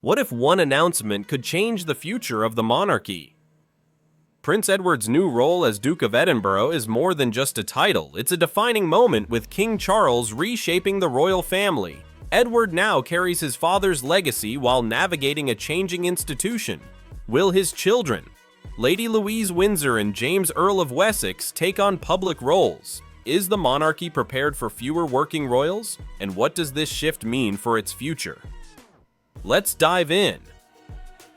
What if one announcement could change the future of the monarchy? Prince Edward's new role as Duke of Edinburgh is more than just a title. It's a defining moment, with King Charles reshaping the royal family. Edward now carries his father's legacy while navigating a changing institution. Will his children, Lady Louise Windsor and James Earl of Wessex, take on public roles? Is the monarchy prepared for fewer working royals? And what does this shift mean for its future? Let's dive in.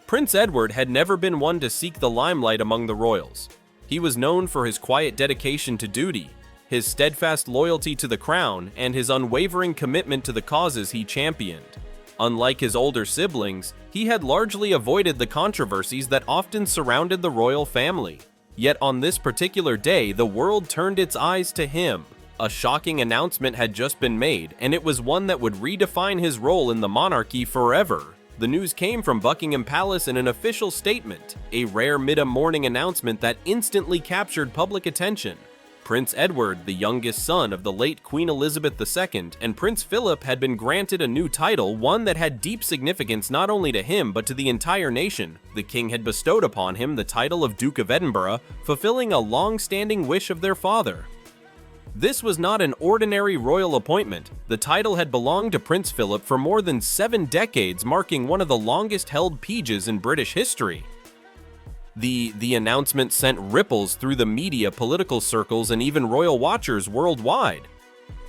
Prince Edward had never been one to seek the limelight among the royals. He was known for his quiet dedication to duty, his steadfast loyalty to the crown, and his unwavering commitment to the causes he championed. Unlike his older siblings, he had largely avoided the controversies that often surrounded the royal family. Yet on this particular day, the world turned its eyes to him. A shocking announcement had just been made, and it was one that would redefine his role in the monarchy forever. The news came from Buckingham Palace in an official statement, a rare mid-morning announcement that instantly captured public attention. Prince Edward, the youngest son of the late Queen Elizabeth II, and Prince Philip had been granted a new title, one that had deep significance not only to him but to the entire nation. The king had bestowed upon him the title of Duke of Edinburgh, fulfilling a long-standing wish of their father. This was not an ordinary royal appointment. The title had belonged to Prince Philip for more than 7 decades, marking one of the longest-held peerages in British history. The announcement sent ripples through the media, political circles, and even royal watchers worldwide.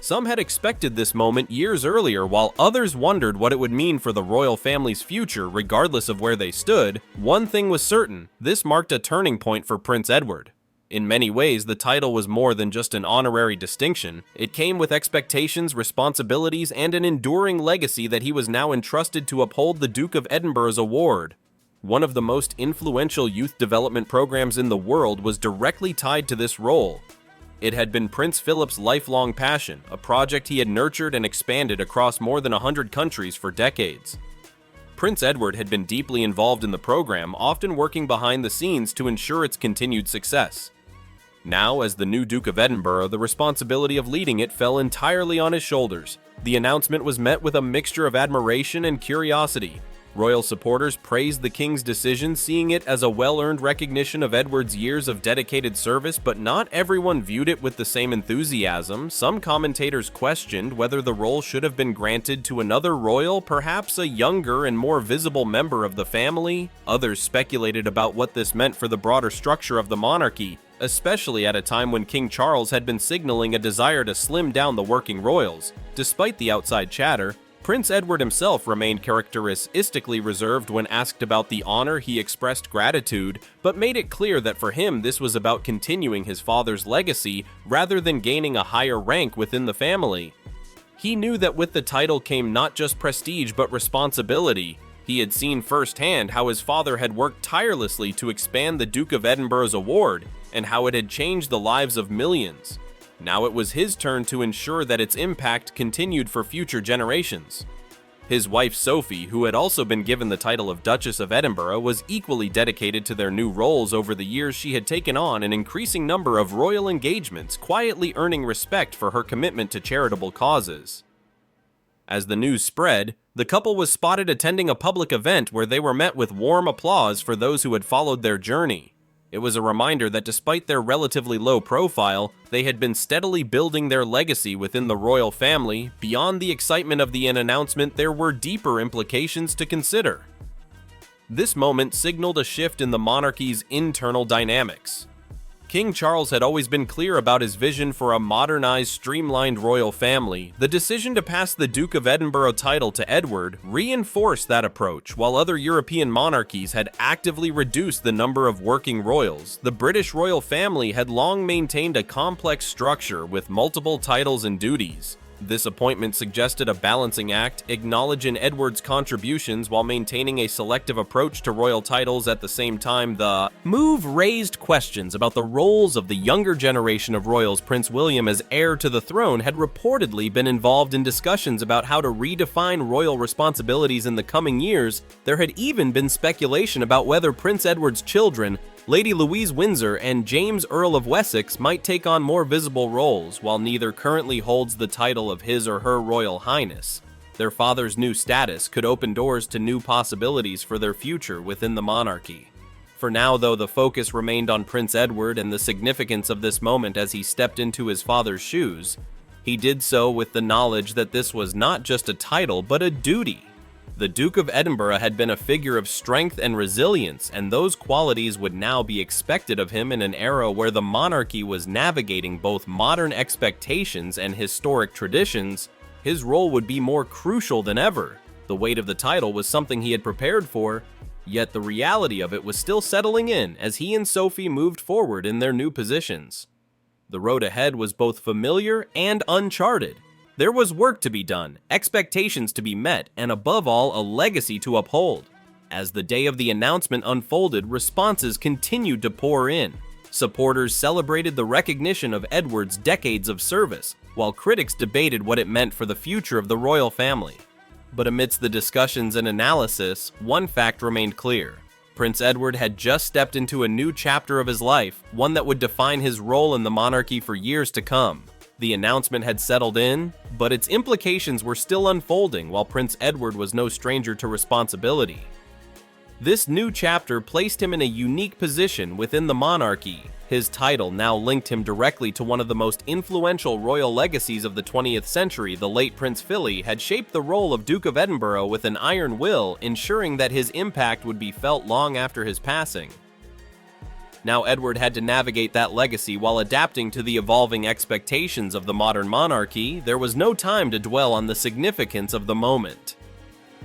Some had expected this moment years earlier, while others wondered what it would mean for the royal family's future, regardless of where they stood. One thing was certain: this marked a turning point for Prince Edward. In many ways, the title was more than just an honorary distinction. It came with expectations, responsibilities, and an enduring legacy that he was now entrusted to uphold. The Duke of Edinburgh's award, one of the most influential youth development programs in the world, was directly tied to this role. It had been Prince Philip's lifelong passion, a project he had nurtured and expanded across more than 100 countries for decades. Prince Edward had been deeply involved in the program, often working behind the scenes to ensure its continued success. Now, as the new Duke of Edinburgh, the responsibility of leading it fell entirely on his shoulders. The announcement was met with a mixture of admiration and curiosity. Royal supporters praised the king's decision, seeing it as a well-earned recognition of Edward's years of dedicated service, but not everyone viewed it with the same enthusiasm. Some commentators questioned whether the role should have been granted to another royal, perhaps a younger and more visible member of the family. Others speculated about what this meant for the broader structure of the monarchy, especially at a time when King Charles had been signaling a desire to slim down the working royals. Despite the outside chatter, Prince Edward himself remained characteristically reserved when asked about the honor. He expressed gratitude, but made it clear that for him this was about continuing his father's legacy rather than gaining a higher rank within the family. He knew that with the title came not just prestige but responsibility. He had seen firsthand how his father had worked tirelessly to expand the Duke of Edinburgh's award, and how it had changed the lives of millions. Now it was his turn to ensure that its impact continued for future generations. His wife Sophie, who had also been given the title of Duchess of Edinburgh, was equally dedicated to their new roles. Over the years, she had taken on an increasing number of royal engagements, quietly earning respect for her commitment to charitable causes. As the news spread, the couple was spotted attending a public event where they were met with warm applause for those who had followed their journey. It was a reminder that despite their relatively low profile, they had been steadily building their legacy within the royal family. Beyond the excitement of the announcement, there were deeper implications to consider. This moment signaled a shift in the monarchy's internal dynamics. King Charles had always been clear about his vision for a modernized, streamlined royal family. The decision to pass the Duke of Edinburgh title to Edward reinforced that approach. While other European monarchies had actively reduced the number of working royals, the British royal family had long maintained a complex structure with multiple titles and duties. This appointment suggested a balancing act, acknowledging Edward's contributions while maintaining a selective approach to royal titles. At the same time, the move raised questions about the roles of the younger generation of royals. Prince William, as heir to the throne, had reportedly been involved in discussions about how to redefine royal responsibilities in the coming years. There had even been speculation about whether Prince Edward's children, Lady Louise Windsor and James Earl of Wessex, might take on more visible roles. While neither currently holds the title of His or Her Royal Highness, Their father's new status could open doors to new possibilities for their future within the monarchy. For now, though, the focus remained on Prince Edward and the significance of this moment as he stepped into his father's shoes. He did so with the knowledge that this was not just a title, but a duty. The Duke of Edinburgh had been a figure of strength and resilience, and those qualities would now be expected of him in an era where the monarchy was navigating both modern expectations and historic traditions. His role would be more crucial than ever. The weight of the title was something he had prepared for, yet the reality of it was still settling in as he and Sophie moved forward in their new positions. The road ahead was both familiar and uncharted. There was work to be done, expectations to be met, and above all, a legacy to uphold. As the day of the announcement unfolded, responses continued to pour in. Supporters celebrated the recognition of Edward's decades of service, while critics debated what it meant for the future of the royal family. But amidst the discussions and analysis, one fact remained clear. Prince Edward had just stepped into a new chapter of his life, one that would define his role in the monarchy for years to come. The announcement had settled in, but its implications were still unfolding while Prince Edward was no stranger to responsibility. This new chapter placed him in a unique position within the monarchy. His title now linked him directly to one of the most influential royal legacies of the 20th century. The late Prince Philip had shaped the role of Duke of Edinburgh with an iron will, ensuring that his impact would be felt long after his passing. Now Edward had to navigate that legacy while adapting to the evolving expectations of the modern monarchy. There was no time to dwell on the significance of the moment.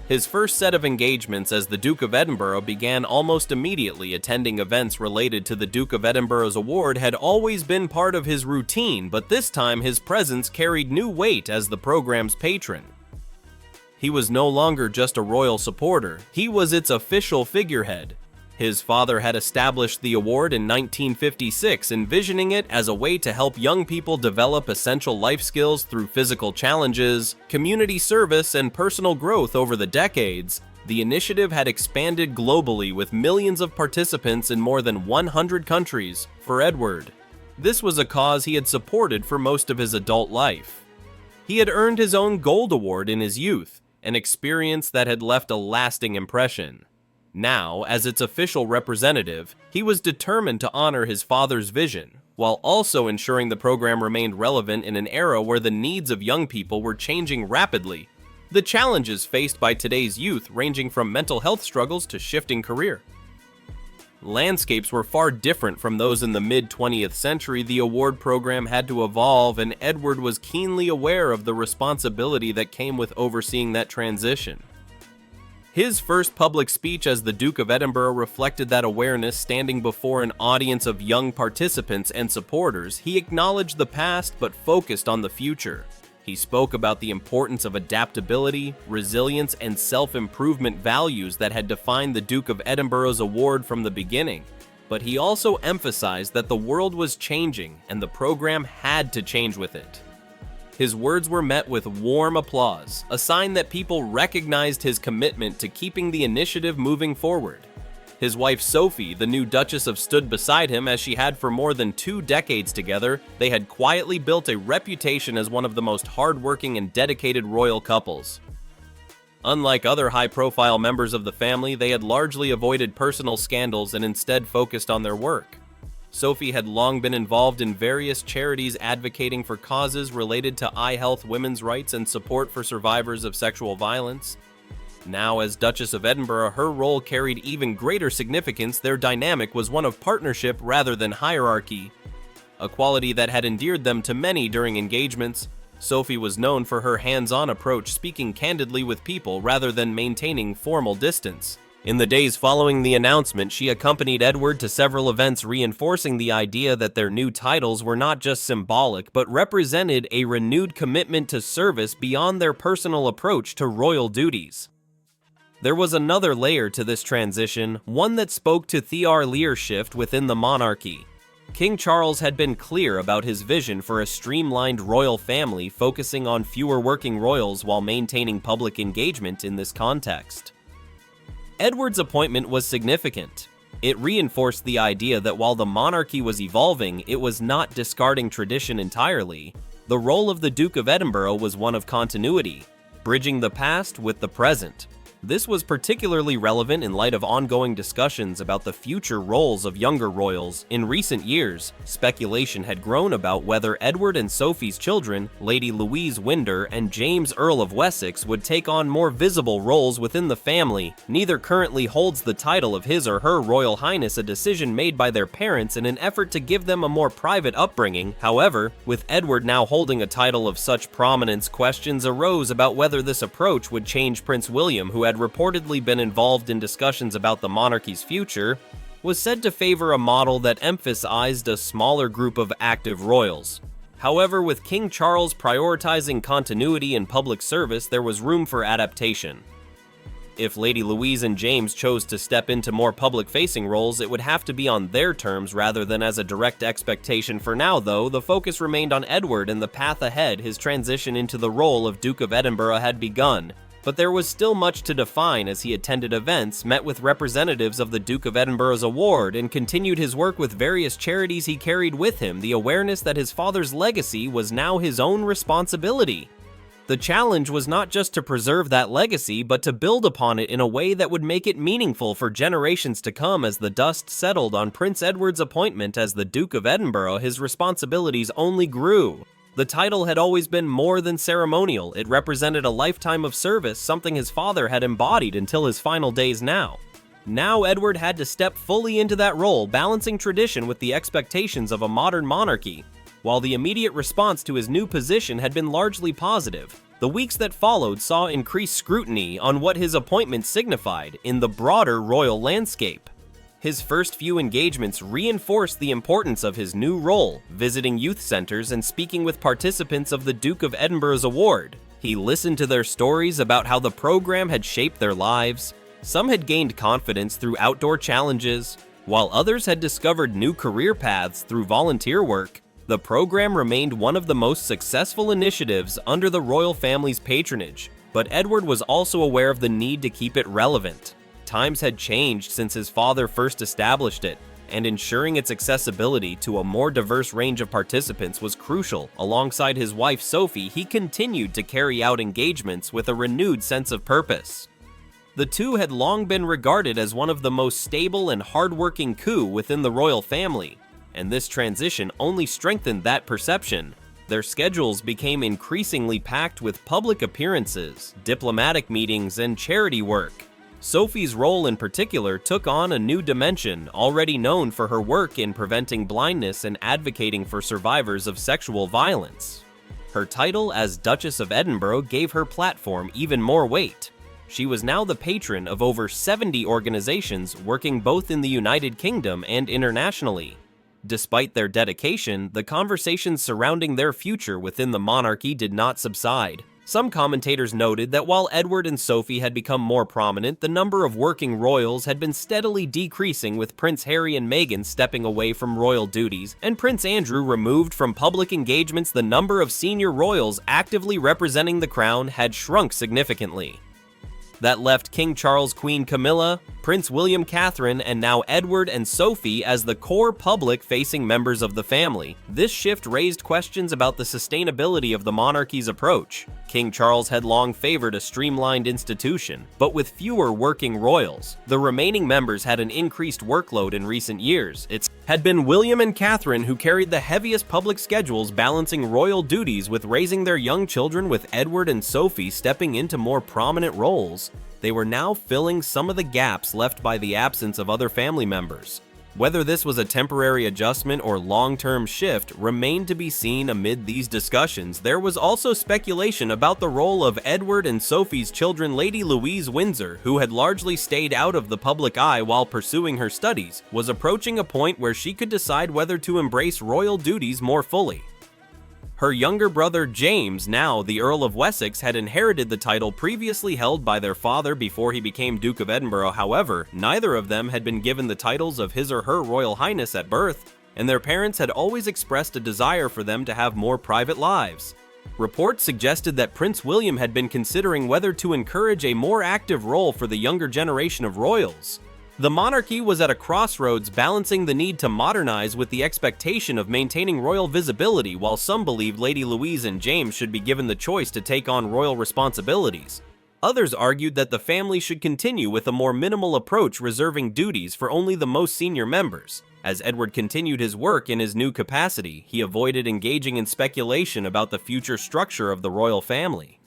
His first set of engagements as the Duke of Edinburgh began almost immediately. Attending events related to the Duke of Edinburgh's award had always been part of his routine, but this time his presence carried new weight as the program's patron. He was no longer just a royal supporter, he was its official figurehead. His father had established the award in 1956, envisioning it as a way to help young people develop essential life skills through physical challenges, community service, and personal growth over the decades. The initiative had expanded globally with millions of participants in more than 100 countries. For Edward, this was a cause he had supported for most of his adult life. He had earned his own Gold Award in his youth, an experience that had left a lasting impression. Now, as its official representative, he was determined to honor his father's vision, while also ensuring the program remained relevant in an era where the needs of young people were changing rapidly. The challenges faced by today's youth ranging from mental health struggles to shifting career landscapes were far different from those in the mid-20th century. The award program had to evolve, and Edward was keenly aware of the responsibility that came with overseeing that transition. His first public speech as the Duke of Edinburgh reflected that awareness. Standing before an audience of young participants and supporters, he acknowledged the past but focused on the future. He spoke about the importance of adaptability, resilience, and self-improvement values that had defined the Duke of Edinburgh's award from the beginning. But he also emphasized that the world was changing and the program had to change with it. His words were met with warm applause, a sign that people recognized his commitment to keeping the initiative moving forward. His wife Sophie, the new Duchess of, stood beside him as she had for more than 2 decades together. They had quietly built a reputation as one of the most hardworking and dedicated royal couples. Unlike other high-profile members of the family, they had largely avoided personal scandals and instead focused on their work. Sophie had long been involved in various charities advocating for causes related to eye health, women's rights, and support for survivors of sexual violence. Now, as Duchess of Edinburgh, her role carried even greater significance. Their dynamic was one of partnership rather than hierarchy, a quality that had endeared them to many during engagements. Sophie was known for her hands-on approach, speaking candidly with people rather than maintaining formal distance. In the days following the announcement, she accompanied Edward to several events, reinforcing the idea that their new titles were not just symbolic, but represented a renewed commitment to service beyond their personal approach to royal duties. There was another layer to this transition, one that spoke to the leadership within the monarchy. King Charles had been clear about his vision for a streamlined royal family, focusing on fewer working royals while maintaining public engagement in this context. Edward's appointment was significant. It reinforced the idea that while the monarchy was evolving, it was not discarding tradition entirely. The role of the Duke of Edinburgh was one of continuity. bridging the past with the present. This was particularly relevant in light of ongoing discussions about the future roles of younger royals. In recent years, speculation had grown about whether Edward and Sophie's children, Lady Louise Windsor and James Earl of Wessex, would take on more visible roles within the family. Neither currently holds the title of His or Her Royal Highness, a decision made by their parents in an effort to give them a more private upbringing. However, with Edward now holding a title of such prominence, questions arose about whether this approach would change Prince William, who had reportedly been involved in discussions about the monarchy's future, was said to favor a model that emphasized a smaller group of active royals. However, with King Charles prioritizing continuity and public service, there was room for adaptation. If Lady Louise and James chose to step into more public-facing roles, it would have to be on their terms rather than as a direct expectation. For now, though, the focus remained on Edward and the path ahead. His transition into the role of Duke of Edinburgh had begun, but there was still much to define as he attended events, met with representatives of the Duke of Edinburgh's award, and continued his work with various charities he carried with him, the awareness that his father's legacy was now his own responsibility. The challenge was not just to preserve that legacy, but to build upon it in a way that would make it meaningful for generations to come. As the dust settled on Prince Edward's appointment as the Duke of Edinburgh, his responsibilities only grew. The title had always been more than ceremonial. It represented a lifetime of service, something his father had embodied until his final days. Now Edward had to step fully into that role, balancing tradition with the expectations of a modern monarchy. While the immediate response to his new position had been largely positive, the weeks that followed saw increased scrutiny on what his appointment signified in the broader royal landscape. His first few engagements reinforced the importance of his new role, visiting youth centers and speaking with participants of the Duke of Edinburgh's award. He listened to their stories about how the program had shaped their lives. Some had gained confidence through outdoor challenges, while others had discovered new career paths through volunteer work. The program remained one of the most successful initiatives under the royal family's patronage, but Edward was also aware of the need to keep it relevant. Times had changed since his father first established it, and ensuring its accessibility to a more diverse range of participants was crucial. Alongside his wife Sophie, he continued to carry out engagements with a renewed sense of purpose. The two had long been regarded as one of the most stable and hardworking coups within the royal family, and this transition only strengthened that perception. Their schedules became increasingly packed with public appearances, diplomatic meetings, and charity work. Sophie's role in particular took on a new dimension, already known for her work in preventing blindness and advocating for survivors of sexual violence. Her title as Duchess of Edinburgh gave her platform even more weight. She was now the patron of over 70 organizations working both in the United Kingdom and internationally. Despite their dedication, the conversations surrounding their future within the monarchy did not subside. Some commentators noted that while Edward and Sophie had become more prominent, the number of working royals had been steadily decreasing, with Prince Harry and Meghan stepping away from royal duties, and Prince Andrew removed from public engagements. The number of senior royals actively representing the crown had shrunk significantly. That left King Charles, Queen Camilla, Prince William, Catherine, and now Edward and Sophie as the core public-facing members of the family. This shift raised questions about the sustainability of the monarchy's approach. King Charles had long favored a streamlined institution, but with fewer working royals. The remaining members had an increased workload in recent years. It had been William and Catherine who carried the heaviest public schedules, balancing royal duties with raising their young children, with Edward and Sophie stepping into more prominent roles. They were now filling some of the gaps left by the absence of other family members. Whether this was a temporary adjustment or long-term shift remained to be seen. Amid these discussions, there was also speculation about the role of Edward and Sophie's children. Lady Louise Windsor, who had largely stayed out of the public eye while pursuing her studies, was approaching a point where she could decide whether to embrace royal duties more fully. Her younger brother James, now the Earl of Wessex, had inherited the title previously held by their father before he became Duke of Edinburgh. However, neither of them had been given the titles of His or Her Royal Highness at birth, and their parents had always expressed a desire for them to have more private lives. Reports suggested that Prince William had been considering whether to encourage a more active role for the younger generation of royals. The monarchy was at a crossroads, balancing the need to modernize with the expectation of maintaining royal visibility, while some believed Lady Louise and James should be given the choice to take on royal responsibilities. Others argued that the family should continue with a more minimal approach, reserving duties for only the most senior members. As Edward continued his work in his new capacity, he avoided engaging in speculation about the future structure of the royal family.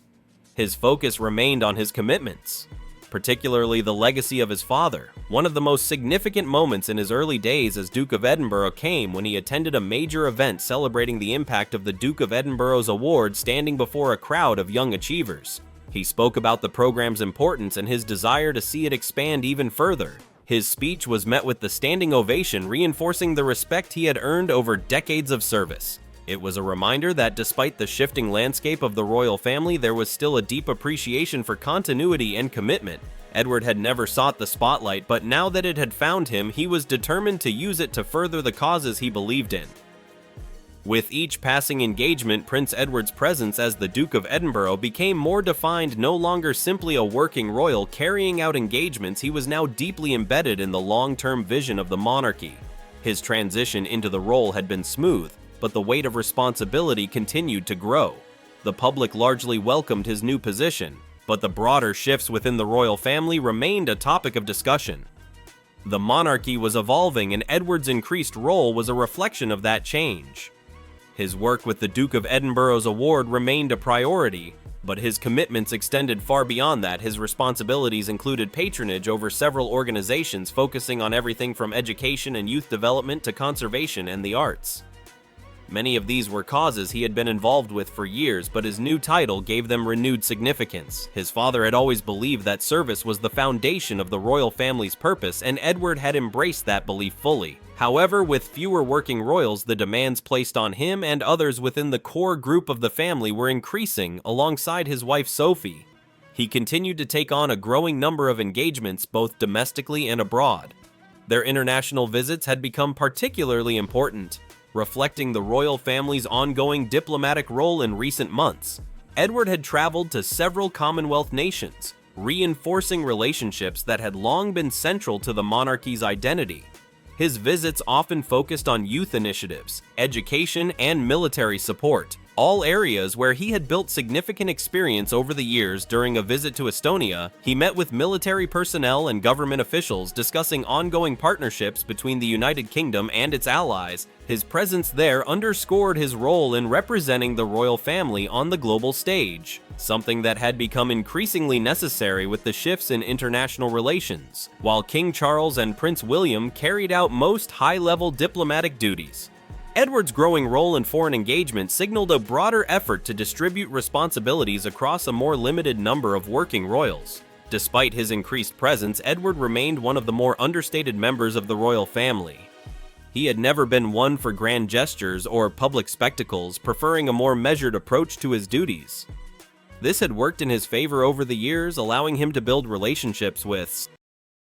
His focus remained on his commitments, particularly the legacy of his father. One of the most significant moments in his early days as Duke of Edinburgh came when he attended a major event celebrating the impact of the Duke of Edinburgh's award, standing before a crowd of young achievers. He spoke about the program's importance and his desire to see it expand even further. His speech was met with the standing ovation, reinforcing the respect he had earned over decades of service. It was a reminder that despite the shifting landscape of the royal family, there was still a deep appreciation for continuity and commitment. Edward had never sought the spotlight, but now that it had found him, he was determined to use it to further the causes he believed in. With each passing engagement, Prince Edward's presence as the Duke of Edinburgh became more defined, no longer simply a working royal carrying out engagements. He was now deeply embedded in the long-term vision of the monarchy. His transition into the role had been smooth, but the weight of responsibility continued to grow. The public largely welcomed his new position, but the broader shifts within the royal family remained a topic of discussion. The monarchy was evolving, and Edward's increased role was a reflection of that change. His work with the Duke of Edinburgh's award remained a priority, but his commitments extended far beyond that. His responsibilities included patronage over several organizations focusing on everything from education and youth development to conservation and the arts. Many of these were causes he had been involved with for years, but his new title gave them renewed significance. His father had always believed that service was the foundation of the royal family's purpose, and Edward had embraced that belief fully. However, with fewer working royals, the demands placed on him and others within the core group of the family were increasing. Alongside his wife Sophie, he continued to take on a growing number of engagements both domestically and abroad. Their international visits had become particularly important, reflecting the royal family's ongoing diplomatic role in recent months. Edward had traveled to several Commonwealth nations, reinforcing relationships that had long been central to the monarchy's identity. His visits often focused on youth initiatives, education, and military support, all areas where he had built significant experience over the years. During a visit to Estonia, he met with military personnel and government officials, discussing ongoing partnerships between the United Kingdom and its allies. His presence there underscored his role in representing the royal family on the global stage, something that had become increasingly necessary with the shifts in international relations, while King Charles and Prince William carried out most high-level diplomatic duties. Edward's growing role in foreign engagement signaled a broader effort to distribute responsibilities across a more limited number of working royals. Despite his increased presence, Edward remained one of the more understated members of the royal family. He had never been one for grand gestures or public spectacles, preferring a more measured approach to his duties. This had worked in his favor over the years, allowing him to build relationships with